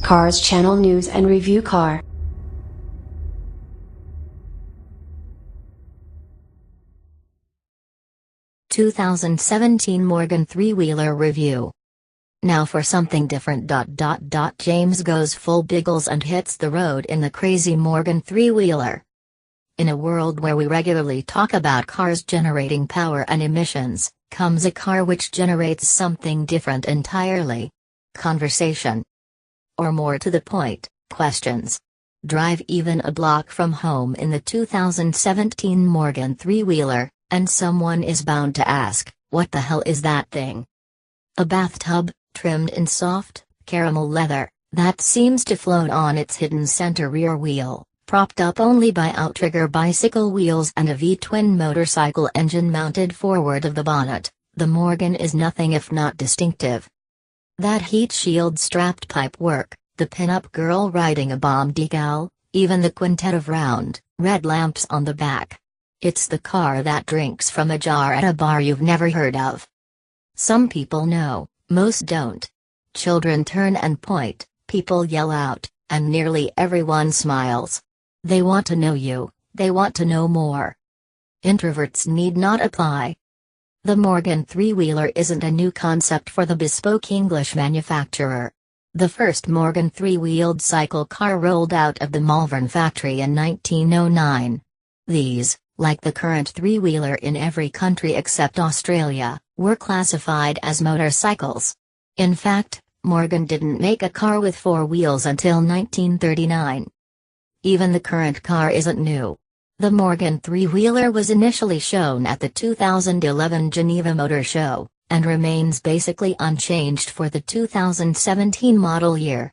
Cars Channel News and Review Car. (2017) Morgan three-wheeler review. Now for something different. James goes full Biggles and hits the road in the crazy Morgan three-wheeler. In a world where we regularly talk about cars generating power and emissions, comes a car which generates something different entirely. Conversation. Or more to the point, questions. Drive even a block from home in the 2017 Morgan three-wheeler, and someone is bound to ask, what the hell is that thing? A bathtub, trimmed in soft, caramel leather, that seems to float on its hidden center rear wheel, propped up only by outrigger bicycle wheels and a V-twin motorcycle engine mounted forward of the bonnet. The Morgan is nothing if not distinctive. That heat shield strapped pipework, the pin-up girl riding a bomb decal, even the quintet of round, red lamps on the back. It's the car that drinks from a jar at a bar you've never heard of. Some people know, most don't. Children turn and point, people yell out, and nearly everyone smiles. They want to know you, they want to know more. Introverts need not apply. The Morgan three-wheeler isn't a new concept for the bespoke English manufacturer. The first Morgan three-wheeled cycle car rolled out of the Malvern factory in 1909. These, like the current three-wheeler in every country except Australia, were classified as motorcycles. In fact, Morgan didn't make a car with four wheels until 1939. Even the current car isn't new. The Morgan three-wheeler was initially shown at the 2011 Geneva Motor Show, and remains basically unchanged for the 2017 model year.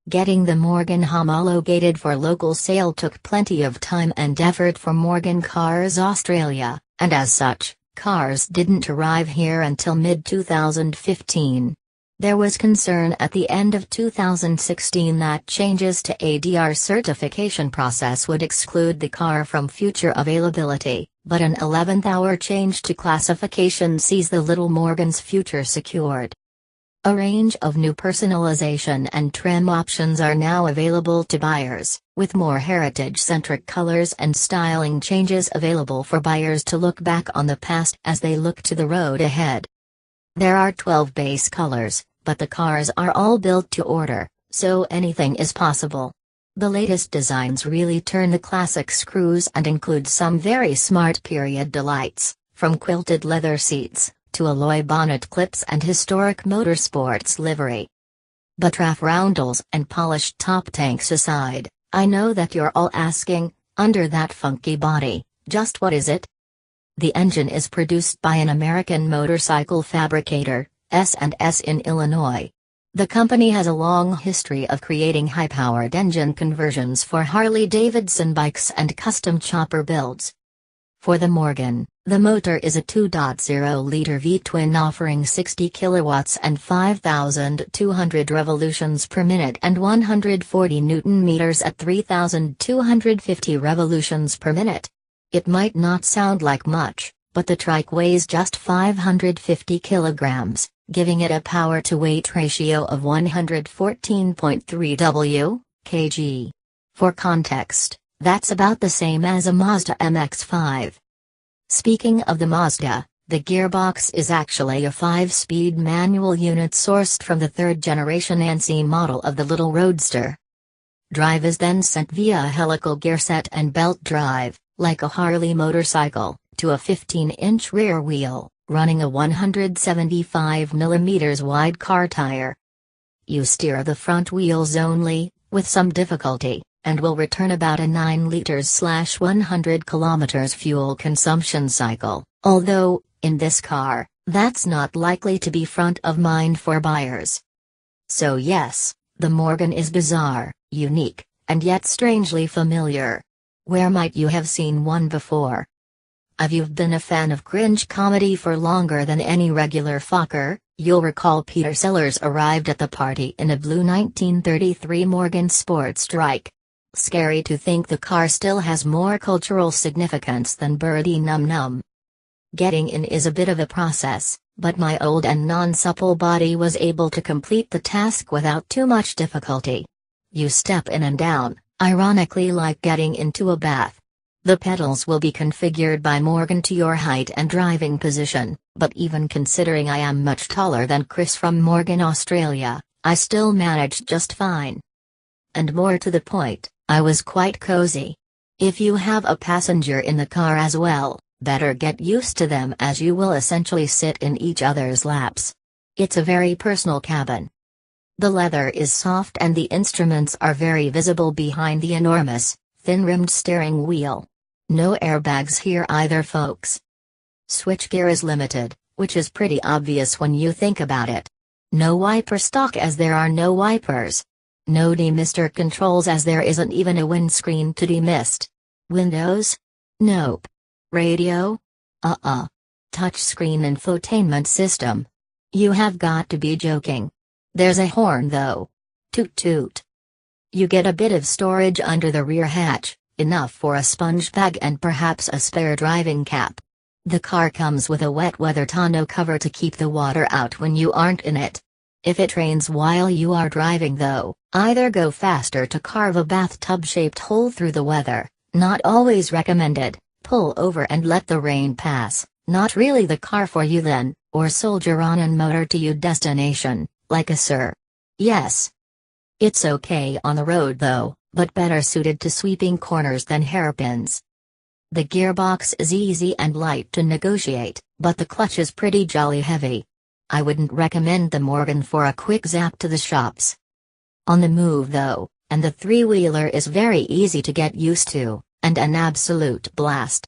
Getting the Morgan homologated for local sale took plenty of time and effort for Morgan Cars Australia, and as such, cars didn't arrive here until mid-2015. There was concern at the end of 2016 that changes to ADR certification process would exclude the car from future availability, but an 11th-hour change to classification sees the Little Morgan's future secured. A range of new personalization and trim options are now available to buyers, with more heritage-centric colors and styling changes available for buyers to look back on the past as they look to the road ahead. There are 12 base colors, but the cars are all built to order, so anything is possible. The latest designs really turn the classic screws and include some very smart period delights, from quilted leather seats to alloy bonnet clips and historic motorsports livery. But rough roundels and polished top tanks aside, I know that you're all asking, under that funky body, just what is it? The engine is produced by an American motorcycle fabricator, S&S in Illinois. The company has a long history of creating high-powered engine conversions for Harley-Davidson bikes and custom chopper builds. For the Morgan, the motor is a 2.0-liter V-twin offering 60 kilowatts and 5,200 revolutions per minute and 140 Newton-meters at 3,250 revolutions per minute. It might not sound like much, but the trike weighs just 550 kilograms, giving it a power-to-weight ratio of 114.3 W/kg. For context, that's about the same as a Mazda MX-5. Speaking of the Mazda, the gearbox is actually a 5-speed manual unit sourced from the third-generation ANSI model of the Little Roadster. Drive is then sent via a helical gearset and belt drive, like a Harley motorcycle, to a 15-inch rear wheel, running a 175 mm wide car tire. You steer the front wheels only, with some difficulty, and will return about a 9 liters/100 kilometers fuel consumption cycle, although, in this car, that's not likely to be front of mind for buyers. So yes, the Morgan is bizarre, unique, and yet strangely familiar. Where might you have seen one before? If you've been a fan of cringe comedy for longer than any regular Fokker, you'll recall Peter Sellers arrived at the party in a blue 1933 Morgan Sport Strike. Scary to think the car still has more cultural significance than Birdie Num Num. Getting in is a bit of a process, but my old and non-supple body was able to complete the task without too much difficulty. You step in and down, ironically like getting into a bath. The pedals will be configured by Morgan to your height and driving position, but even considering I am much taller than Chris from Morgan, Australia, I still managed just fine. And more to the point, I was quite cozy. If you have a passenger in the car as well, better get used to them as you will essentially sit in each other's laps. It's a very personal cabin. The leather is soft and the instruments are very visible behind the enormous, thin-rimmed steering wheel. No airbags here either, folks. Switchgear is limited, which is pretty obvious when you think about it. No wiper stock as there are no wipers. No demister controls as there isn't even a windscreen to demist. Windows? Nope. Radio? Touchscreen infotainment system? You have got to be joking. There's a horn though. Toot toot. You get a bit of storage under the rear hatch, enough for a sponge bag and perhaps a spare driving cap. The car comes with a wet weather tonneau cover to keep the water out when you aren't in it. If it rains while you are driving though, either go faster to carve a bathtub-shaped hole through the weather, not always recommended, pull over and let the rain pass, not really the car for you then, or soldier on and motor to your destination, like a Sir. Yes. It's okay on the road though, but better suited to sweeping corners than hairpins. The gearbox is easy and light to negotiate, but the clutch is pretty jolly heavy. I wouldn't recommend the Morgan for a quick zap to the shops. On the move though, and the three-wheeler is very easy to get used to, and an absolute blast.